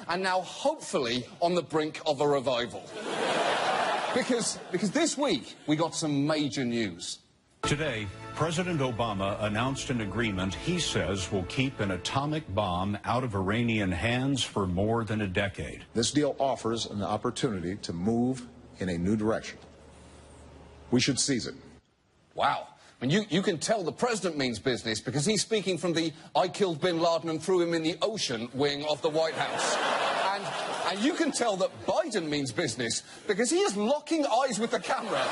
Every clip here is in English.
and now hopefully on the brink of a revival. Because this week we got some major news. Today, President Obama announced an agreement he says will keep an atomic bomb out of Iranian hands for more than a decade. This deal offers an opportunity to move in a new direction. We should seize it. Wow. I mean, you can tell the president means business because he's speaking from the "I killed bin Laden and threw him in the ocean" wing of the White House. And you can tell that Biden means business because he is locking eyes with the camera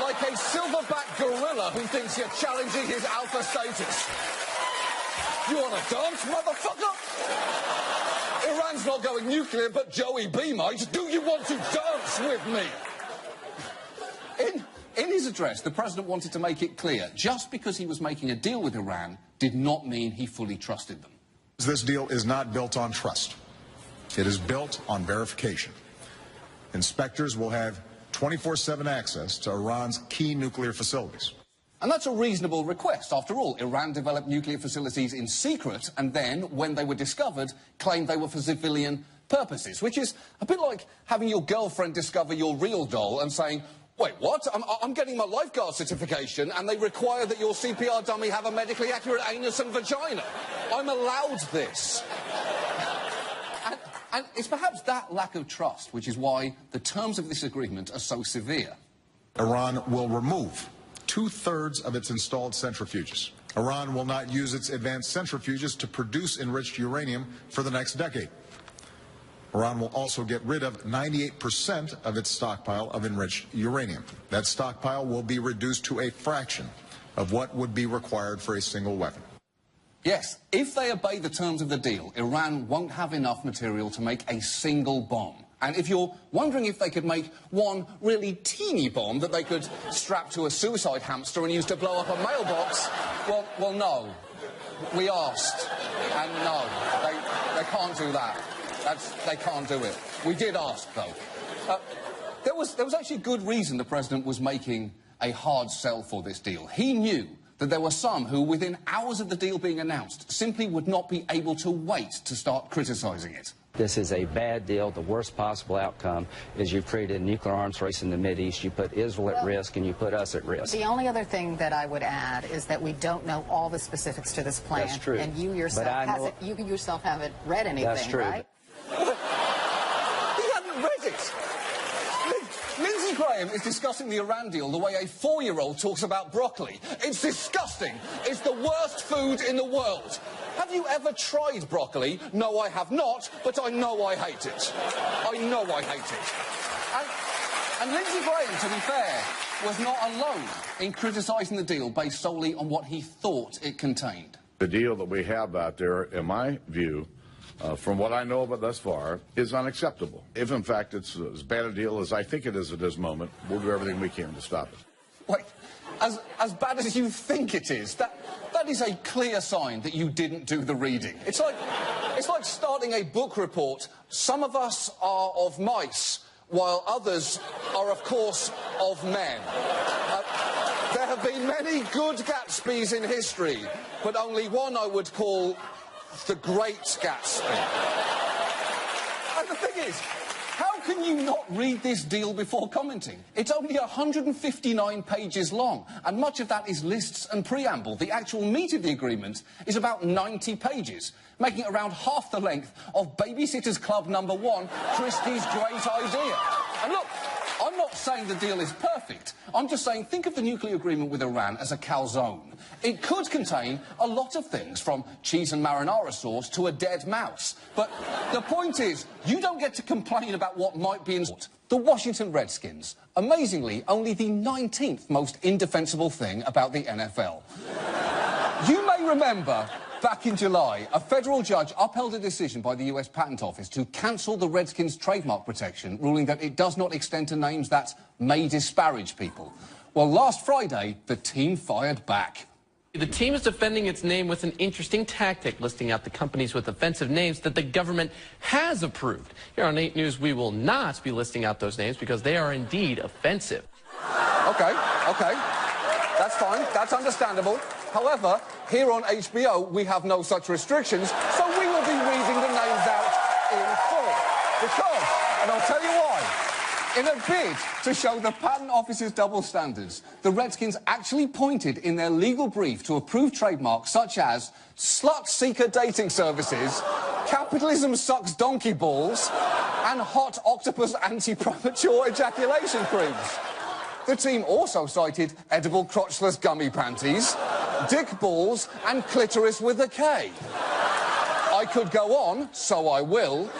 like a silverback gorilla who thinks you're challenging his alpha status. You want to dance, motherfucker? Iran's not going nuclear, but Joey B might. Do you want to dance with me? In his address, the president wanted to make it clear, just because he was making a deal with Iran did not mean he fully trusted them. This deal is not built on trust. It is built on verification. Inspectors will have 24/7 access to Iran's key nuclear facilities. And that's a reasonable request. After all, Iran developed nuclear facilities in secret and then, when they were discovered, claimed they were for civilian purposes, which is a bit like having your girlfriend discover your real doll and saying, "Wait, what? I'm getting my lifeguard certification and they require that your CPR dummy have a medically accurate anus and vagina. I'm allowed this." And it's perhaps that lack of trust which is why the terms of this agreement are so severe. Iran will remove 2/3 of its installed centrifuges. Iran will not use its advanced centrifuges to produce enriched uranium for the next decade. Iran will also get rid of 98% of its stockpile of enriched uranium. That stockpile will be reduced to a fraction of what would be required for a single weapon. Yes, if they obey the terms of the deal, Iran won't have enough material to make a single bomb. And if you're wondering if they could make one really teeny bomb that they could strap to a suicide hamster and use to blow up a mailbox, well, no. We asked, and no, they can't do that. They can't do it. We did ask, though. There was actually good reason the president was making a hard sell for this deal. He knew that there were some who, within hours of the deal being announced, simply would not be able to wait to start criticising it. This is a bad deal. The worst possible outcome is you've created a nuclear arms race in the Mideast. You put Israel at risk and you put us at risk. The only other thing that I would add is that we don't know all the specifics to this plan. That's true. And you yourself haven't read anything, That's true. right? He hadn't read it. Lindsey Graham is discussing the Iran deal the way a 4-year-old talks about broccoli. It's disgusting. It's the worst food in the world. Have you ever tried broccoli? No, I have not, but I know I hate it. I know I hate it. And Lindsey Graham, to be fair, was not alone in criticising the deal based solely on what he thought it contained. The deal that we have out there, in my view, from what I know of it thus far, is unacceptable. If, in fact, it's as bad a deal as I think it is at this moment, we'll do everything we can to stop it. Wait, as bad as you think it is, that is a clear sign that you didn't do the reading. It's like starting a book report. Some of us are of mice, while others are, of course, of men. There have been many good Gatsbys in history, but only one I would call the Great Gatsby. And the thing is, how can you not read this deal before commenting? It's only 159 pages long, and much of that is lists and preamble. The actual meat of the agreement is about 90 pages, making it around half the length of Babysitter's Club #1, Christie's Great Idea. And look, I'm not saying the deal is perfect. I'm just saying think of the nuclear agreement with Iran as a calzone. It could contain a lot of things, from cheese and marinara sauce to a dead mouse. But the point is, you don't get to complain about what might be in the Washington Redskins. Amazingly, only the 19th most indefensible thing about the NFL. You may remember, back in July, a federal judge upheld a decision by the US Patent Office to cancel the Redskins' trademark protection, ruling that it does not extend to names that may disparage people. Well, last Friday, the team fired back. The team is defending its name with an interesting tactic, listing out the companies with offensive names that the government has approved. Here on 8 News, we will not be listing out those names because they are indeed offensive. Okay. That's fine. That's understandable. However, here on HBO, we have no such restrictions, so we will be reading the names out in full. Because, and I'll tell you why. In a bid to show the Patent Office's double standards, the Redskins actually pointed in their legal brief to approved trademarks such as slut-seeker dating services, capitalism sucks donkey balls, and hot octopus anti-premature ejaculation creams. The team also cited edible crotchless gummy panties, dick balls, and clitoris with a K. I could go on, so I will.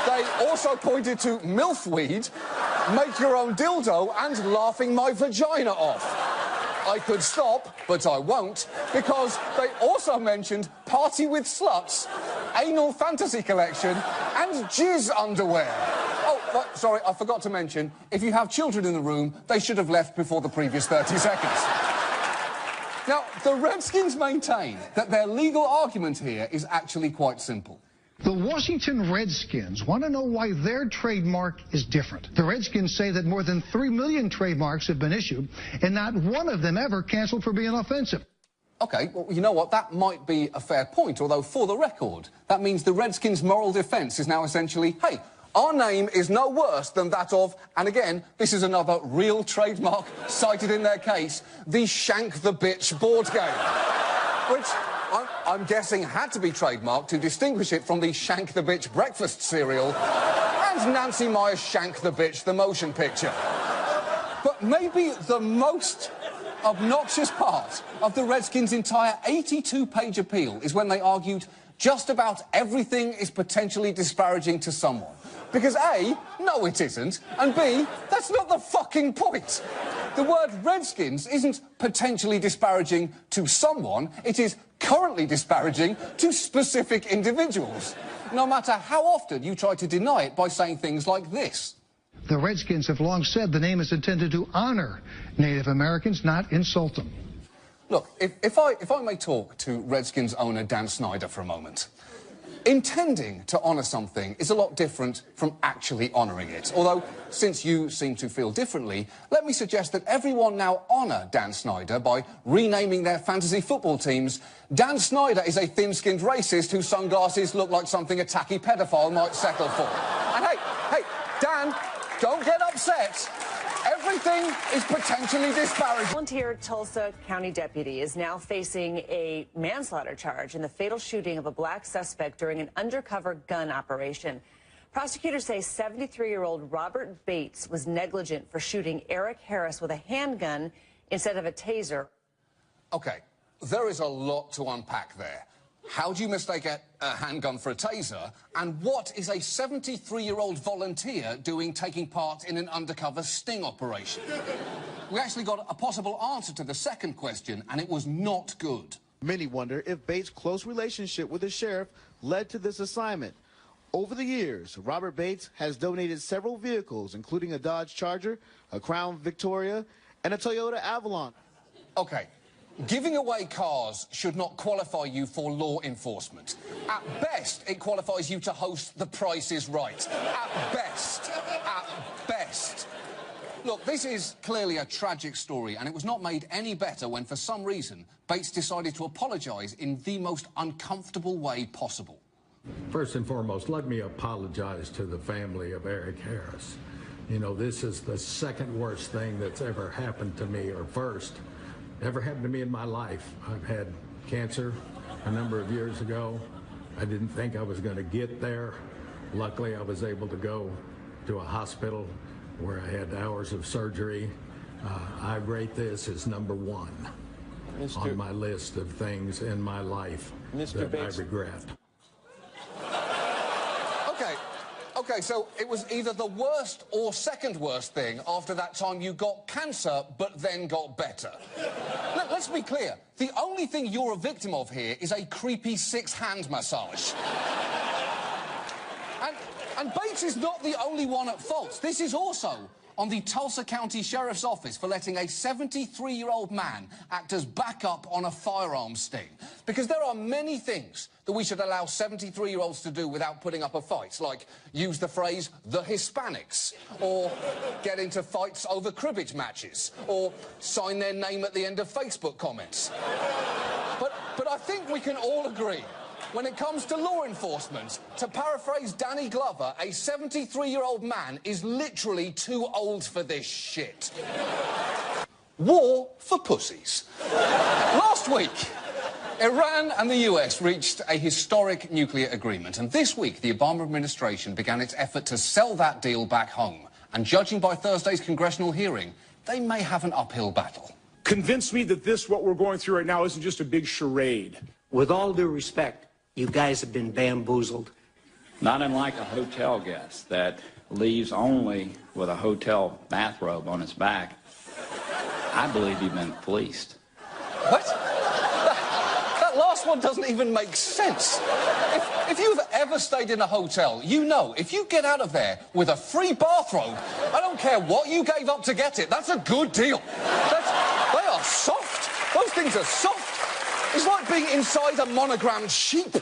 They also pointed to MILF-weed, make your own dildo, and laughing my vagina off. I could stop, but I won't, because they also mentioned party with sluts, anal fantasy collection, and jizz underwear. Oh, but, sorry, I forgot to mention, if you have children in the room, they should have left before the previous 30 seconds. Now, the Redskins maintain that their legal argument here is actually quite simple. The Washington Redskins want to know why their trademark is different. The Redskins say that more than 3 million trademarks have been issued, and not one of them ever canceled for being offensive. OK, well, you know what? That might be a fair point, although, for the record, that means the Redskins' moral defence is now essentially, hey, our name is no worse than that of, and again, this is another real trademark cited in their case, the Shank the Bitch board game, which I'm guessing had to be trademarked to distinguish it from the Shank the Bitch breakfast cereal and Nancy Meyer's Shank the Bitch the motion picture. But maybe the most obnoxious part of the Redskins' entire 82-page appeal is when they argued just about everything is potentially disparaging to someone. Because A, no it isn't, and B, that's not the fucking point. The word Redskins isn't potentially disparaging to someone, it is currently disparaging to specific individuals. No matter how often you try to deny it by saying things like this. The Redskins have long said the name is intended to honor Native Americans, not insult them. Look, if I may talk to Redskins owner Dan Snyder for a moment. Intending to honour something is a lot different from actually honouring it. Although, since you seem to feel differently, let me suggest that everyone now honour Dan Snyder by renaming their fantasy football teams. Dan Snyder is a thin-skinned racist whose sunglasses look like something a tacky pedophile might settle for. And hey, Dan, don't get upset. Everything is potentially disparaging. Volunteer Tulsa County deputy is now facing a manslaughter charge in the fatal shooting of a black suspect during an undercover gun operation. Prosecutors say 73-year-old Robert Bates was negligent for shooting Eric Harris with a handgun instead of a taser. OK, there is a lot to unpack there. How do you mistake a handgun for a taser? And what is a 73-year-old volunteer doing taking part in an undercover sting operation? We actually got a possible answer to the second question, and it was not good. Many wonder if Bates' close relationship with the sheriff led to this assignment. Over the years, Robert Bates has donated several vehicles, including a Dodge Charger, a Crown Victoria, and a Toyota Avalon. OK. Giving away cars should not qualify you for law enforcement. At best, it qualifies you to host The Price is Right. At best. At best. Look, this is clearly a tragic story, and it was not made any better when, for some reason, Bates decided to apologise in the most uncomfortable way possible. First and foremost, let me apologize to the family of Eric Harris. You know, this is the second worst thing that's ever happened to me, or first. Ever happened to me in my life. I've had cancer a number of years ago. I didn't think I was going to get there. Luckily, I was able to go to a hospital where I had hours of surgery. I rate this as #1 on my list of things in my life that I regret. OK, so it was either the worst or second worst thing after that time you got cancer but then got better. Let's be clear. The only thing you're a victim of here is a creepy 6-hand massage. And Bates is not the only one at fault. This is also on the Tulsa County Sheriff's Office for letting a 73-year-old man act as backup on a firearms sting. Because there are many things that we should allow 73-year-olds to do without putting up a fight, like use the phrase, the Hispanics, or get into fights over cribbage matches, or sign their name at the end of Facebook comments. But I think we can all agree when it comes to law enforcement, to paraphrase Danny Glover, a 73-year-old man is literally too old for this shit. War for pussies. Last week, Iran and the US reached a historic nuclear agreement, and this week the Obama administration began its effort to sell that deal back home. And judging by Thursday's congressional hearing, they may have an uphill battle. Convince me that what we're going through right now isn't just a big charade. With all due respect, you guys have been bamboozled. Not unlike a hotel guest that leaves only with a hotel bathrobe on his back. I believe you've been fleeced. What? That last one doesn't even make sense. If you've ever stayed in a hotel, you know if you get out of there with a free bathrobe, I don't care what you gave up to get it, that's a good deal. They are soft. Those things are soft. It's like being inside a monogrammed sheep.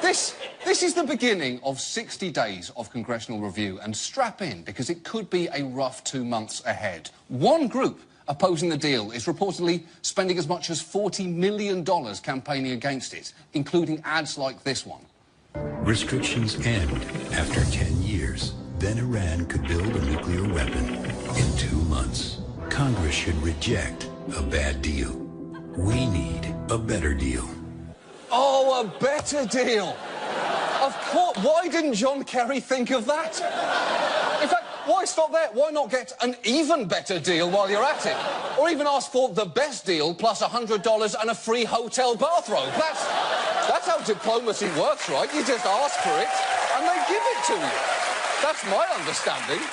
This is the beginning of 60 days of congressional review, and strap in because it could be a rough 2 months ahead. One group opposing the deal is reportedly spending as much as $40 million campaigning against it, including ads like this one. Restrictions end after 10 years. Then Iran could build a nuclear weapon in 2 months. Congress should reject a bad deal. We need a better deal. Oh, a better deal. Of course. Why didn't John Kerry think of that? In fact, why stop there? Why not get an even better deal while you're at it? Or even ask for the best deal plus $100 and a free hotel bathrobe. That's how diplomacy works, right? You just ask for it and they give it to you. That's my understanding.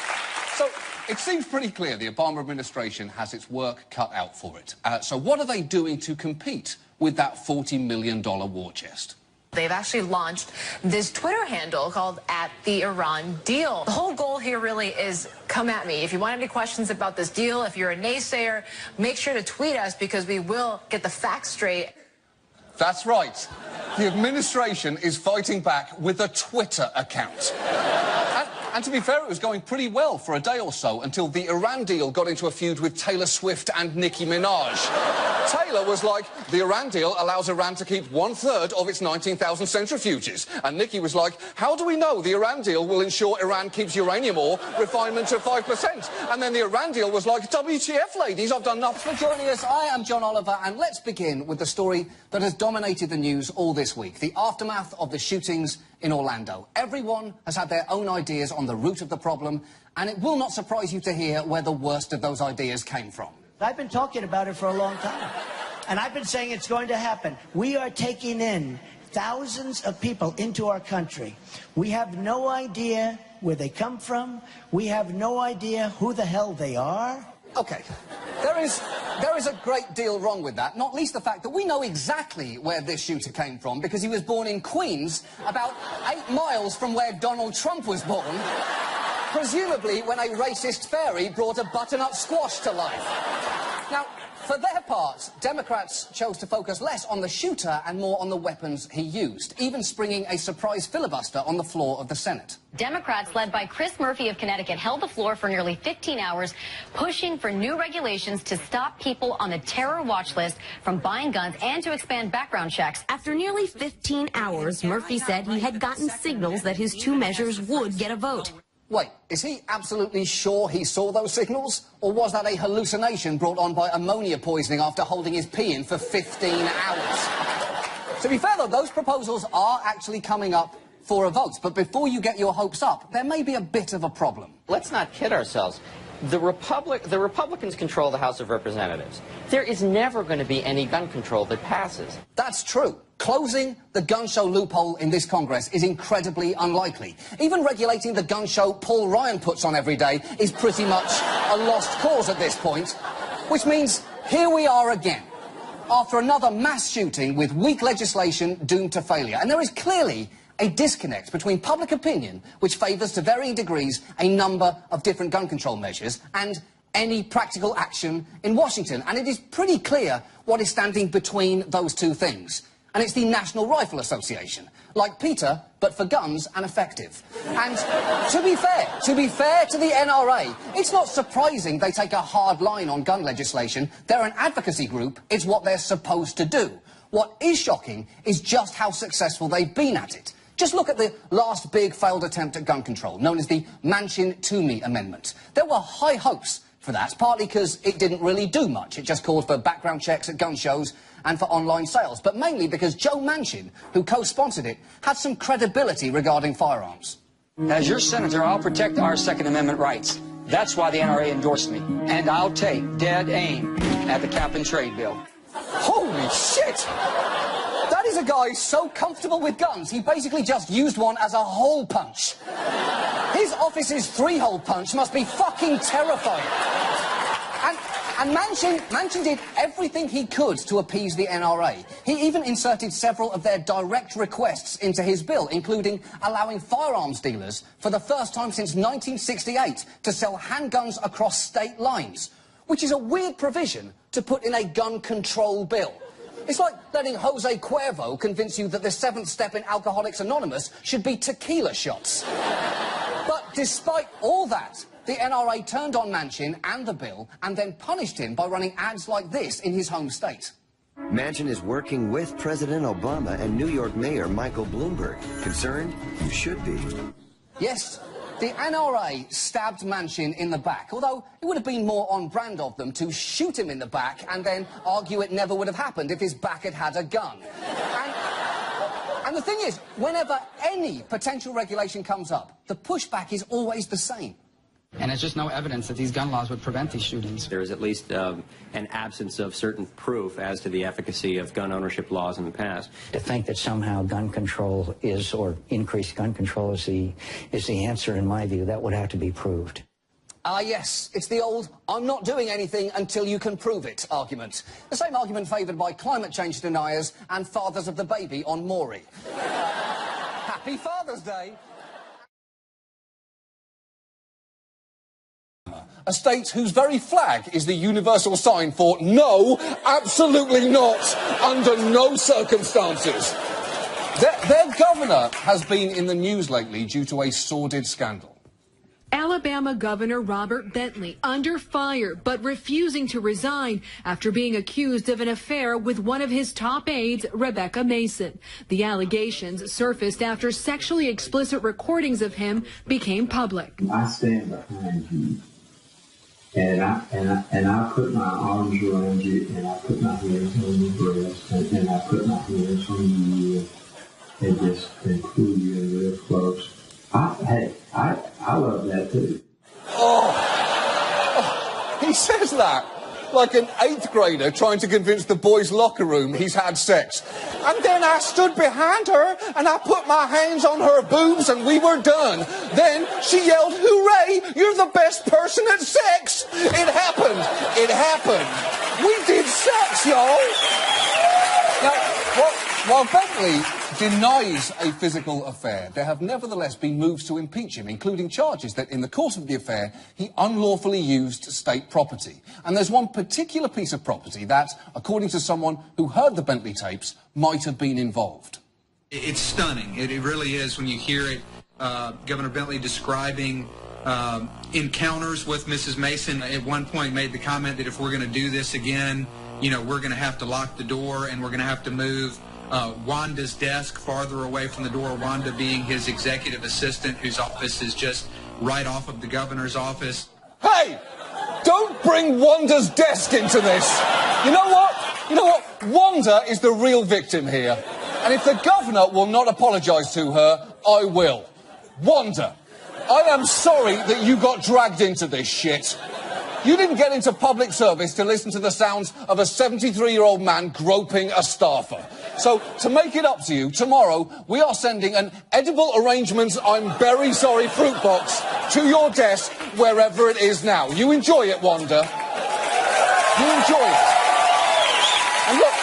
So it seems pretty clear the Obama administration has its work cut out for it. So what are they doing to compete with that $40 million war chest? They've actually launched this Twitter handle called @TheIranDeal. The whole goal here really is come at me. If you want any questions about this deal, if you're a naysayer, make sure to tweet us because we will get the facts straight. That's right. The administration is fighting back with a Twitter account. And to be fair, it was going pretty well for a day or so until the Iran deal got into a feud with Taylor Swift and Nicki Minaj. Taylor was like, the Iran deal allows Iran to keep 1/3 of its 19,000 centrifuges. And Nicki was like, how do we know the Iran deal will ensure Iran keeps uranium ore refinement to 5%? And then the Iran deal was like, WTF, ladies, I've done nothing. For joining us, I am Jon Oliver, and let's begin with the story that has dominated the news all this week, the aftermath of the shootings in Orlando. Everyone has had their own ideas on the root of the problem, and it will not surprise you to hear where the worst of those ideas came from. I've been talking about it for a long time, and I've been saying it's going to happen. We are taking in thousands of people into our country. We have no idea where they come from. We have no idea who the hell they are. Okay, there is a great deal wrong with that, not least the fact that we know exactly where this shooter came from because he was born in Queens, about 8 miles from where Donald Trump was born, presumably when a racist fairy brought a butternut squash to life. Now, for their part, Democrats chose to focus less on the shooter and more on the weapons he used, even springing a surprise filibuster on the floor of the Senate. Democrats, led by Chris Murphy of Connecticut, held the floor for nearly 15 hours, pushing for new regulations to stop people on the terror watch list from buying guns and to expand background checks. After nearly 15 hours, Murphy said he had gotten signals that his 2 measures would get a vote. Wait, is he absolutely sure he saw those signals? Or was that a hallucination brought on by ammonia poisoning after holding his pee in for 15 hours? To be fair, though, those proposals are actually coming up for a vote. But before you get your hopes up, there may be a bit of a problem. Let's not kid ourselves. The Republicans control the House of Representatives. There is never going to be any gun control that passes. That's true. Closing the gun show loophole in this Congress is incredibly unlikely. Even regulating the gun show Paul Ryan puts on every day is pretty much a lost cause at this point. Which means here we are again, after another mass shooting with weak legislation doomed to failure. And there is clearly a disconnect between public opinion, which favours to varying degrees a number of different gun control measures, and any practical action in Washington. And it is pretty clear what is standing between those two things. And it's the National Rifle Association. Like Peter, but for guns and effective. And to be fair to the NRA, it's not surprising they take a hard line on gun legislation. They're an advocacy group. It's what they're supposed to do. What is shocking is just how successful they've been at it. Just look at the last big failed attempt at gun control, known as the Manchin-Toomey Amendment. There were high hopes for that, partly because it didn't really do much. It just called for background checks at gun shows and for online sales, but mainly because Joe Manchin, who co-sponsored it, had some credibility regarding firearms. As your senator, I'll protect our Second Amendment rights. That's why the NRA endorsed me. And I'll take dead aim at the cap-and-trade bill. Holy shit! That is a guy so comfortable with guns, he basically just used one as a hole punch. His office's three-hole punch must be fucking terrifying. And Manchin did everything he could to appease the NRA. He even inserted several of their direct requests into his bill, including allowing firearms dealers, for the first time since 1968, to sell handguns across state lines, which is a weird provision to put in a gun control bill. It's like letting Jose Cuervo convince you that the seventh step in Alcoholics Anonymous should be tequila shots. But despite all that, the NRA turned on Manchin and the bill and then punished him by running ads like this in his home state. Manchin is working with President Obama and New York Mayor Michael Bloomberg. Concerned? You should be. Yes, the NRA stabbed Manchin in the back, although it would have been more on brand of them to shoot him in the back and then argue it never would have happened if his back had had a gun. And the thing is, whenever any potential regulation comes up, the pushback is always the same. And there's just no evidence that these gun laws would prevent these shootings. There is at least an absence of certain proof as to the efficacy of gun ownership laws in the past. To think that somehow gun control is, or increased gun control is the answer, in my view, that would have to be proved. Ah, yes, it's the old "I'm not doing anything until you can prove it" argument. The same argument favoured by climate change deniers and fathers of the baby on Maury. Happy Father's Day. A state whose very flag is the universal sign for no, absolutely not, under no circumstances. Their governor has been in the news lately due to a sordid scandal. Alabama Governor Robert Bentley under fire, but refusing to resign after being accused of an affair with one of his top aides, Rebecca Mason. The allegations surfaced after sexually explicit recordings of him became public. I stand behind you. And I put my arms around you, and I put my hands on your breast, and I put my hands on you, and pull you in real close. I love that too. He says that like an 8th grader trying to convince the boys' locker room he's had sex. And then I stood behind her and I put my hands on her boobs and we were done. Then she yelled, "Hooray, you're the best person at sex!" It happened. It happened. We did sex, y'all. Now, while Bentley denies a physical affair, there have nevertheless been moves to impeach him, including charges that in the course of the affair, he unlawfully used state property. And there's one particular piece of property that, according to someone who heard the Bentley tapes, might have been involved. It's stunning. It really is when you hear it. Governor Bentley describing encounters with Mrs. Mason. At one point made the comment that if we're going to do this again, you know, we're going to have to lock the door and we're going to have to move Wanda's desk farther away from the door, Wanda being his executive assistant, whose office is just right off of the governor's office. Hey! Don't bring Wanda's desk into this! You know what? Wanda is the real victim here. And if the governor will not apologise to her, I will. Wanda, I am sorry that you got dragged into this shit. You didn't get into public service to listen to the sounds of a 73-year-old man groping a staffer. So, to make it up to you, tomorrow we are sending an edible arrangements I'm very sorry fruit box to your desk, wherever it is now. You enjoy it, Wanda. You enjoy it. And look,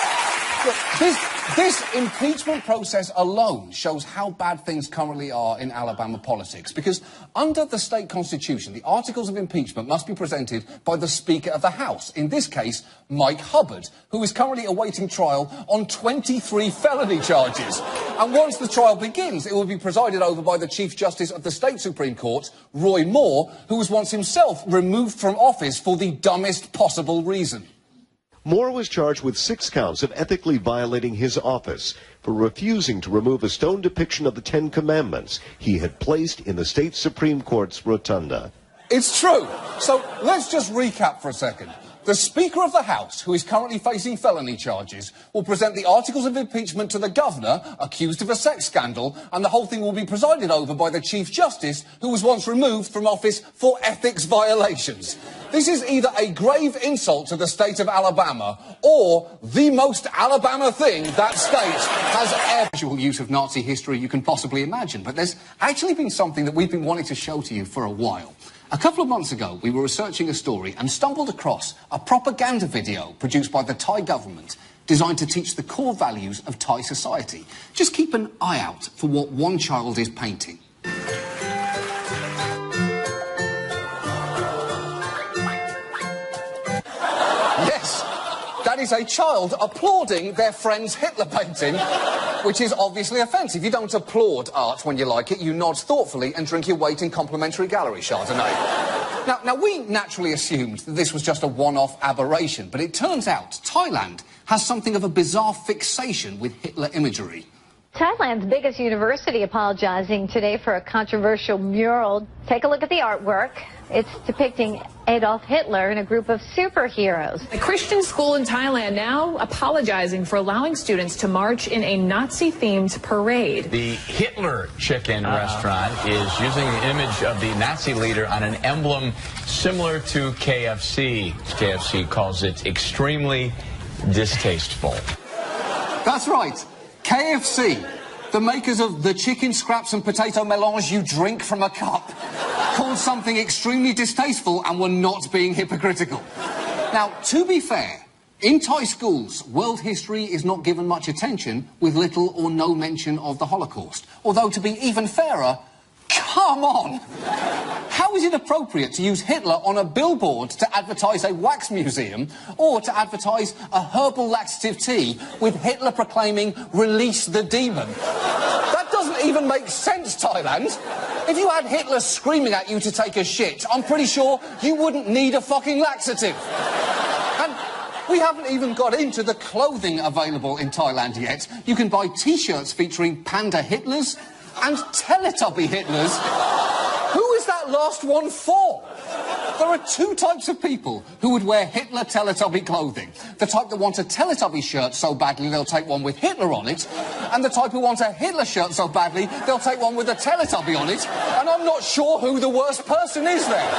this impeachment process alone shows how bad things currently are in Alabama politics. Because under the state constitution, the articles of impeachment must be presented by the Speaker of the House. In this case, Mike Hubbard, who is currently awaiting trial on 23 felony charges. And once the trial begins, it will be presided over by the Chief Justice of the State Supreme Court, Roy Moore, who was once himself removed from office for the dumbest possible reason. Moore was charged with 6 counts of ethically violating his office for refusing to remove a stone depiction of the 10 Commandments he had placed in the state Supreme Court's rotunda. It's true. So let's just recap for a second. The Speaker of the House, who is currently facing felony charges, will present the articles of impeachment to the Governor, accused of a sex scandal, and the whole thing will be presided over by the Chief Justice, who was once removed from office for ethics violations. This is either a grave insult to the state of Alabama, or the most Alabama thing that state has ever... Visual use of Nazi history you can possibly imagine, but there's actually been something that we've been wanting to show to you for a while. A couple of months ago, we were researching a story and stumbled across a propaganda video produced by the Thai government designed to teach the core values of Thai society. Just keep an eye out for what one child is painting. Yes, that is a child applauding their friend's Hitler painting, which is obviously offensive. You don't applaud art when you like it, you nod thoughtfully and drink your weight in complimentary gallery Chardonnay. Now, we naturally assumed that this was just a one-off aberration, but it turns out Thailand has something of a bizarre fixation with Hitler imagery. Thailand's biggest university apologizing today for a controversial mural. Take a look at the artwork. It's depicting Adolf Hitler and a group of superheroes. A Christian school in Thailand now apologizing for allowing students to march in a Nazi-themed parade. The Hitler Chicken restaurant is using the image of the Nazi leader on an emblem similar to KFC. KFC calls it extremely distasteful. That's right. KFC, the makers of the chicken scraps and potato melange you drink from a cup, called something extremely distasteful and were not being hypocritical. Now, to be fair, in Thai schools, world history is not given much attention, with little or no mention of the Holocaust. Although, to be even fairer, come on! How is it appropriate to use Hitler on a billboard to advertise a wax museum or to advertise a herbal laxative tea with Hitler proclaiming, "Release the demon"? That doesn't even make sense, Thailand. If you had Hitler screaming at you to take a shit, I'm pretty sure you wouldn't need a fucking laxative. And we haven't even got into the clothing available in Thailand yet. You can buy T-shirts featuring panda Hitlers and Teletubby Hitlers. Who is that last one for? There are 2 types of people who would wear Hitler Teletubby clothing. The type that want a Teletubby shirt so badly they'll take one with Hitler on it, and the type who want a Hitler shirt so badly they'll take one with a Teletubby on it, and I'm not sure who the worst person is there.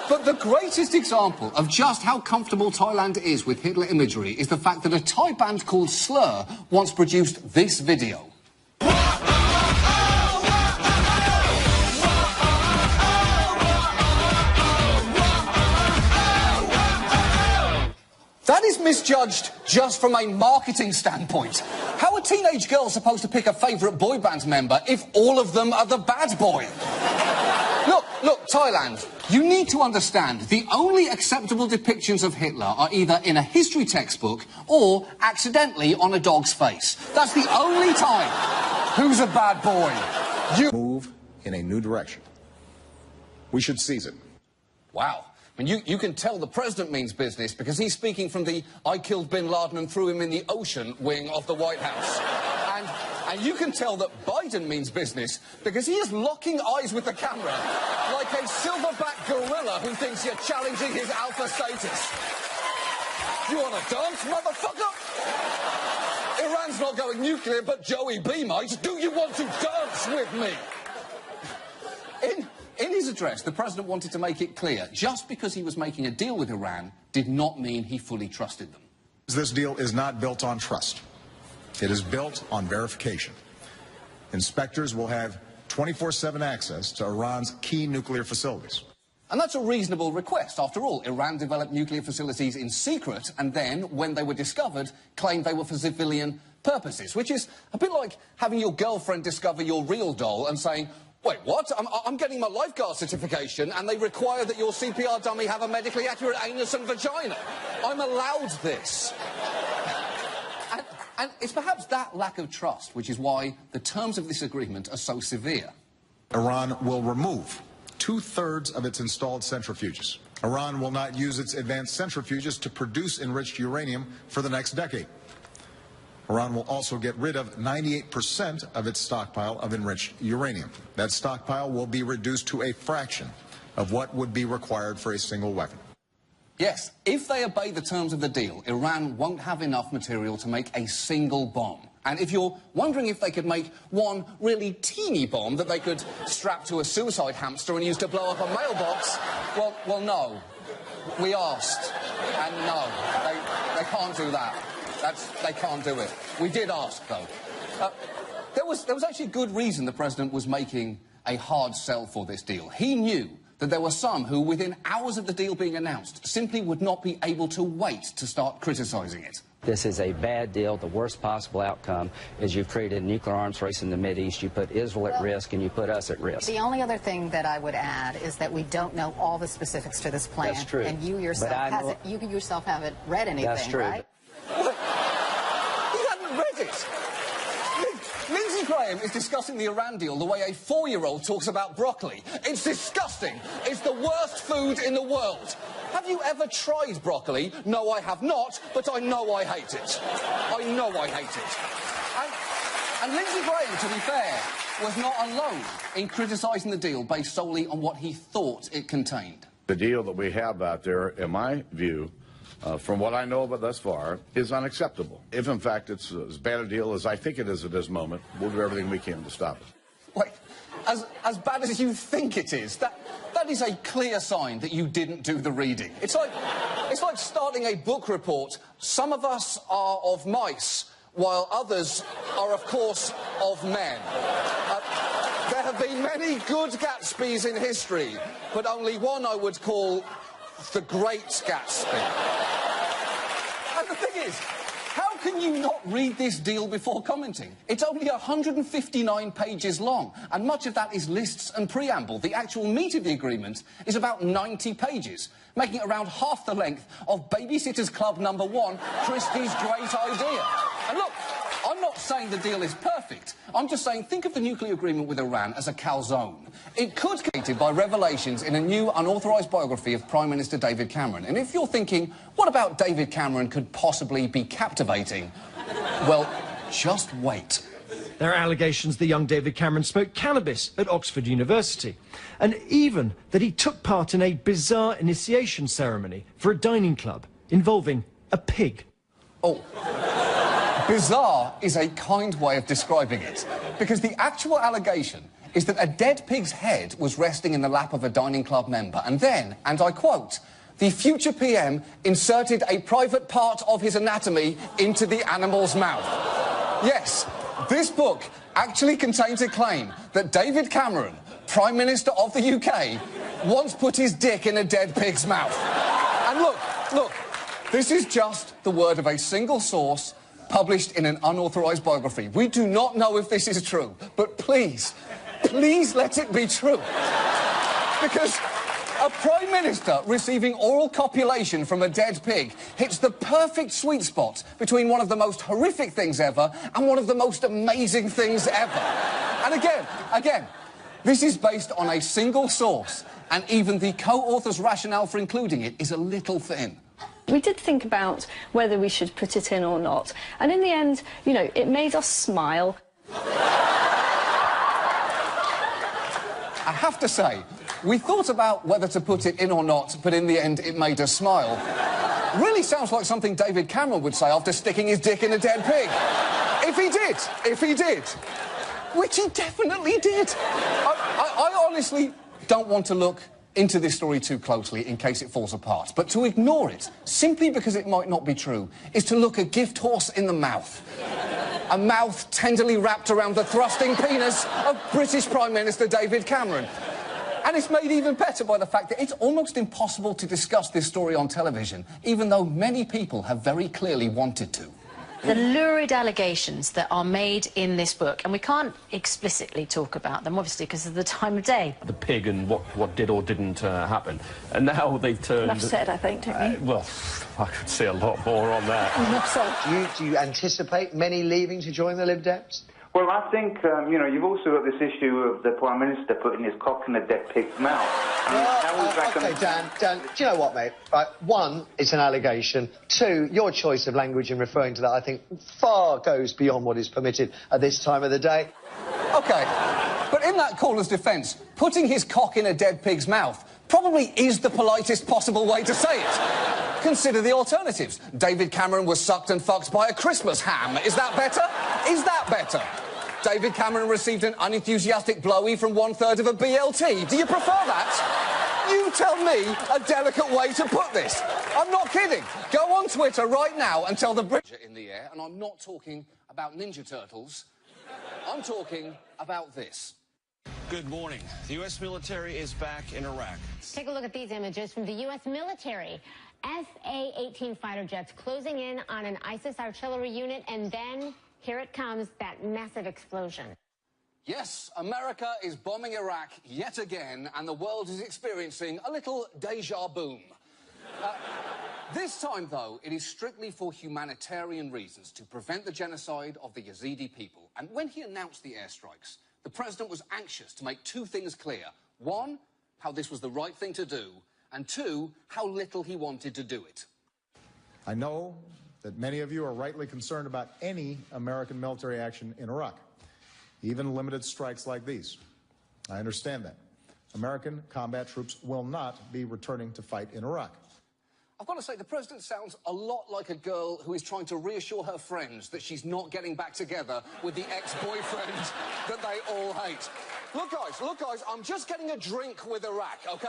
But the greatest example of just how comfortable Thailand is with Hitler imagery is the fact that a Thai band called Slur once produced this video. That is misjudged just from a marketing standpoint. How are teenage girls supposed to pick a favourite boy band member if all of them are the bad boy? Look, Thailand, you need to understand the only acceptable depictions of Hitler are either in a history textbook or accidentally on a dog's face. That's the only time. Who's a bad boy? You move in a new direction. We should seize it. Wow. I mean, you can tell the president means business because he's speaking from the "I killed bin Laden and threw him in the ocean" wing of the White House. And you can tell that Biden means business because he is locking eyes with the camera like a silverback gorilla who thinks you're challenging his alpha status. You want to dance, motherfucker? Iran's not going nuclear, but Joey B might. Do you want to dance with me? In his address, the president wanted to make it clear, just because he was making a deal with Iran did not mean he fully trusted them. This deal is not built on trust. It is built on verification. Inspectors will have 24/7 access to Iran's key nuclear facilities. And that's a reasonable request. After all, Iran developed nuclear facilities in secret and then, when they were discovered, claimed they were for civilian purposes, which is a bit like having your girlfriend discover your real doll and saying, "Wait, what? I'm getting my lifeguard certification and they require that your CPR dummy have a medically accurate anus and vagina. I'm allowed this." And it's perhaps that lack of trust which is why the terms of this agreement are so severe. Iran will remove 2/3 of its installed centrifuges. Iran will not use its advanced centrifuges to produce enriched uranium for the next decade. Iran will also get rid of 98% of its stockpile of enriched uranium. That stockpile will be reduced to a fraction of what would be required for a single weapon. Yes, if they obey the terms of the deal, Iran won't have enough material to make a single bomb. And if you're wondering if they could make one really teeny bomb that they could strap to a suicide hamster and use to blow up a mailbox, well, no. We asked, and no, they can't do that. They can't do it. We did ask, though. There was actually good reason the president was making a hard sell for this deal. He knew that there were some who, within hours of the deal being announced, simply would not be able to wait to start criticising it. This is a bad deal. The worst possible outcome is you've created a nuclear arms race in the Mideast. You put Israel at risk, and you put us at risk. The only other thing that I would add is that we don't know all the specifics to this plan. That's true. And you yourself haven't read anything, That's true. right? You hadn't read it. Lindsey Graham is discussing the Iran deal the way a 4-year-old talks about broccoli. It's disgusting. It's the worst food in the world. Have you ever tried broccoli? No, I have not, but I know I hate it. I know I hate it. And Lindsey Graham, to be fair, was not alone in criticising the deal based solely on what he thought it contained. The deal that we have out there, in my view, from what I know of it thus far, is unacceptable. If, in fact, it's as bad a deal as I think it is at this moment, we'll do everything we can to stop it. Wait, as bad as you think it is, that is a clear sign that you didn't do the reading. It's like starting a book report. Some of us are of mice, while others are, of course, of men. There have been many good Gatsbys in history, but only one I would call the Great Gatsby. And the thing is, how can you not read this deal before commenting? It's only 159 pages long, and much of that is lists and preamble. The actual meat of the agreement is about 90 pages, making it around half the length of Babysitter's Club #1, Christie's Great Idea. And look, I'm not saying the deal is perfect. I'm just saying think of the nuclear agreement with Iran as a calzone. It could be created by revelations in a new unauthorised biography of Prime Minister David Cameron. And if you're thinking, what about David Cameron could possibly be captivating? Well, just wait. There are allegations that young David Cameron smoked cannabis at Oxford University, and even that he took part in a bizarre initiation ceremony for a dining club involving a pig. Oh. Bizarre is a kind way of describing it, because the actual allegation is that a dead pig's head was resting in the lap of a dining club member, and then, and I quote, the future PM inserted a private part of his anatomy into the animal's mouth. Yes, this book actually contains a claim that David Cameron, Prime Minister of the UK, once put his dick in a dead pig's mouth. And look, this is just the word of a single source published in an unauthorised biography. We do not know if this is true, but please let it be true. Because a Prime Minister receiving oral copulation from a dead pig hits the perfect sweet spot between one of the most horrific things ever and one of the most amazing things ever. And again, this is based on a single source, and even the co-author's rationale for including it is a little thin. We did think about whether we should put it in or not, and in the end, you know, it made us smile. I have to say, we thought about whether to put it in or not, but in the end, it made us smile. Really sounds like something David Cameron would say after sticking his dick in a dead pig. If he did. Which he definitely did. I honestly don't want to look into this story too closely in case it falls apart, but to ignore it, simply because it might not be true, is to look a gift horse in the mouth. A mouth tenderly wrapped around the thrusting penis of British Prime Minister David Cameron. And it's made even better by the fact that it's almost impossible to discuss this story on television, even though many people have very clearly wanted to. The lurid allegations that are made in this book, and we can't explicitly talk about them, obviously, because of the time of day. The pig and what did or didn't happen. And now they've turned... Enough said, I think, don't you? Well, I could see a lot more on that. Enough said. Do you anticipate many leaving to join the Lib Dems? Well, I think, you know, you've also got this issue of the Prime Minister putting his cock in a dead pig's mouth. Okay, Dan, do you know what, mate? Right, one, it's an allegation. Two, your choice of language in referring to that, I think, far goes beyond what is permitted at this time of the day. OK, but in that caller's defence, putting his cock in a dead pig's mouth probably is the politest possible way to say it. Consider the alternatives. David Cameron was sucked and fucked by a Christmas ham. Is that better? Is that better? David Cameron received an unenthusiastic blowy from 1/3 of a BLT. Do you prefer that? You tell me a delicate way to put this. I'm not kidding. Go on Twitter right now and tell the British in the air, and I'm not talking about Ninja Turtles. I'm talking about this. Good morning. The U.S. military is back in Iraq. Take a look at these images from the U.S. military. SA-18 fighter jets closing in on an ISIS artillery unit, and then here it comes, that massive explosion. Yes, America is bombing Iraq yet again, and the world is experiencing a little deja boom. This time, though, it is strictly for humanitarian reasons, to prevent the genocide of the Yazidi people. And when he announced the airstrikes, the president was anxious to make two things clear. One, how this was the right thing to do, and two, how little he wanted to do it. I know that many of you are rightly concerned about any American military action in Iraq, even limited strikes like these. I understand that. American combat troops will not be returning to fight in Iraq. I've got to say, the president sounds a lot like a girl who is trying to reassure her friends that she's not getting back together with the ex-boyfriend that they all hate. Look, guys, I'm just getting a drink with Iraq, OK?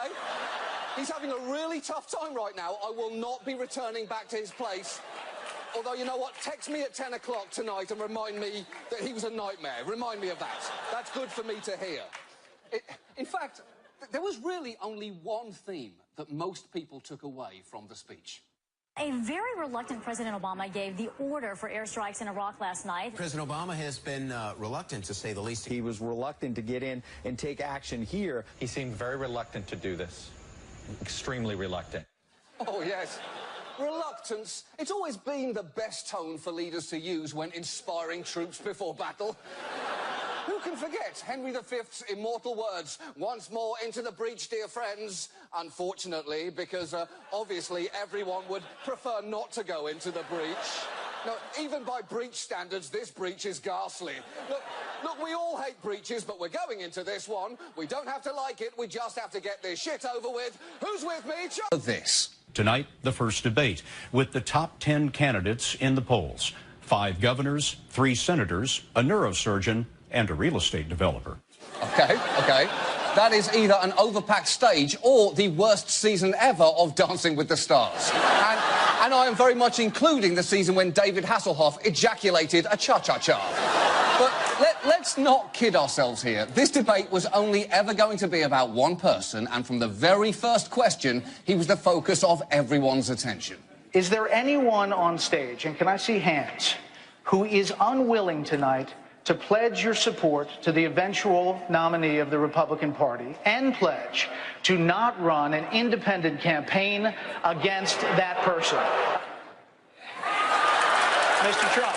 He's having a really tough time right now. I will not be returning back to his place. Although, you know what? Text me at 10 o'clock tonight and remind me that he was a nightmare. Remind me of that. That's good for me to hear. In fact, there was really only one theme that most people took away from the speech. A very reluctant President Obama gave the order for airstrikes in Iraq last night. President Obama has been reluctant, to say the least. He was reluctant to get in and take action here. He seemed very reluctant to do this. Extremely reluctant. Oh, yes. Reluctance. It's always been the best tone for leaders to use when inspiring troops before battle. Who can forget Henry V's immortal words, "Once more into the breach, dear friends"? Unfortunately, because obviously everyone would prefer not to go into the breach. No, even by breach standards, this breach is ghastly. Look, we all hate breaches, but we're going into this one. We don't have to like it, we just have to get this shit over with. Who's with me? This. Tonight, the first debate, with the top 10 candidates in the polls. 5 governors, 3 senators, a neurosurgeon, and a real estate developer. OK. That is either an overpacked stage or the worst season ever of Dancing with the Stars. And I am very much including the season when David Hasselhoff ejaculated a cha-cha-cha. But let's not kid ourselves here. This debate was only ever going to be about one person, and from the very first question, he was the focus of everyone's attention. Is there anyone on stage, and can I see hands, who is unwilling tonight to pledge your support to the eventual nominee of the Republican Party and pledge to not run an independent campaign against that person? Mr. Trump.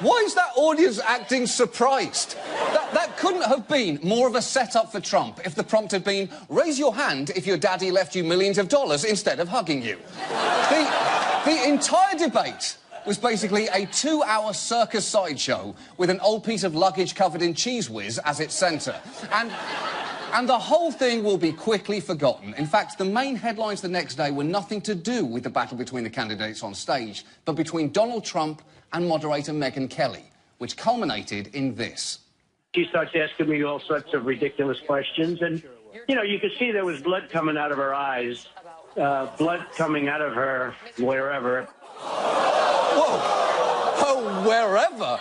Why is that audience acting surprised? That couldn't have been more of a setup for Trump if the prompt had been, raise your hand if your daddy left you millions of dollars instead of hugging you. The entire debate was basically a 2-hour circus sideshow with an old piece of luggage covered in cheese whiz as its centre. And the whole thing will be quickly forgotten. In fact, the main headlines the next day were nothing to do with the battle between the candidates on stage, but between Donald Trump and moderator Megyn Kelly, which culminated in this. She starts asking me all sorts of ridiculous questions, and, you know, you could see there was blood coming out of her eyes, blood coming out of her wherever. Whoa! Oh, wherever?